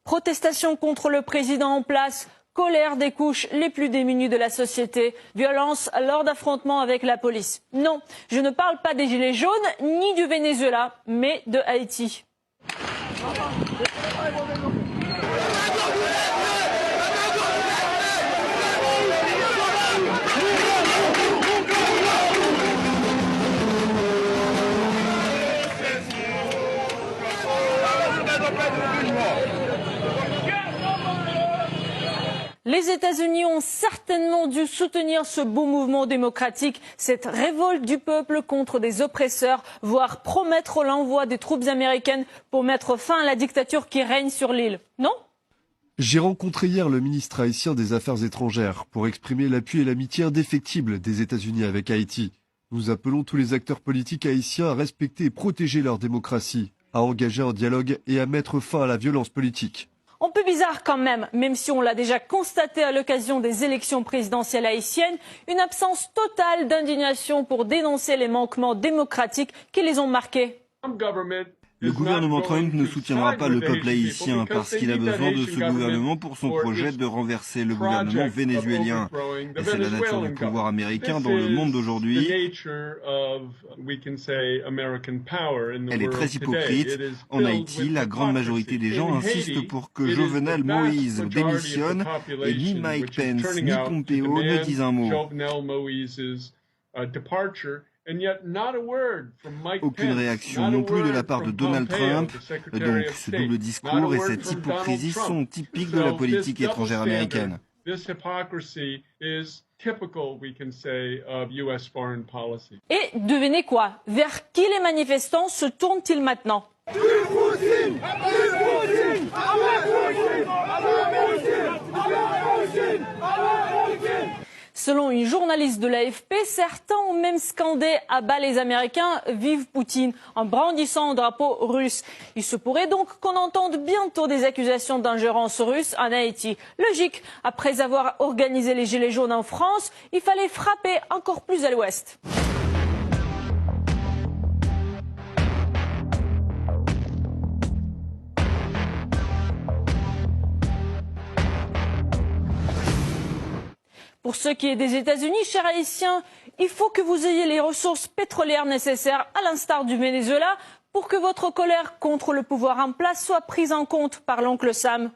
Protestations contre le président en place, colère des couches les plus démunies de la société, violence lors d'affrontements avec la police. Non, je ne parle pas des Gilets jaunes ni du Venezuela, mais de Haïti. Les États-Unis ont certainement dû soutenir ce beau mouvement démocratique, cette révolte du peuple contre des oppresseurs, voire promettre l'envoi des troupes américaines pour mettre fin à la dictature qui règne sur l'île. Non ? J'ai rencontré hier le ministre haïtien des Affaires étrangères pour exprimer l'appui et l'amitié indéfectible des États-Unis avec Haïti. Nous appelons tous les acteurs politiques haïtiens à respecter et protéger leur démocratie, à engager un dialogue et à mettre fin à la violence politique. Un peu bizarre quand même si on l'a déjà constaté à l'occasion des élections présidentielles haïtiennes, une absence totale d'indignation pour dénoncer les manquements démocratiques qui les ont marqués. Le gouvernement Trump ne soutiendra pas le peuple haïtien parce qu'il a besoin de ce gouvernement pour son projet de renverser le gouvernement vénézuélien. Et c'est la nature du pouvoir américain dans le monde d'aujourd'hui. Elle est très hypocrite. En Haïti, la grande majorité des gens insistent pour que Jovenel Moïse démissionne et ni Mike Pence ni Pompeo ne disent un mot. Aucune réaction non plus de la part de Donald Trump. Donc ce double discours et cette hypocrisie sont typiques de la politique étrangère américaine. Et devinez quoi? Vers qui les manifestants se tournent-ils maintenant? Selon une journaliste de l'AFP, certains ont même scandé à bas les Américains, vive Poutine, en brandissant un drapeau russe. Il se pourrait donc qu'on entende bientôt des accusations d'ingérence russe en Haïti. Logique, après avoir organisé les Gilets jaunes en France, il fallait frapper encore plus à l'ouest. Pour ce qui est des États-Unis, chers Haïtiens, il faut que vous ayez les ressources pétrolières nécessaires, à l'instar du Venezuela, pour que votre colère contre le pouvoir en place soit prise en compte par l'oncle Sam.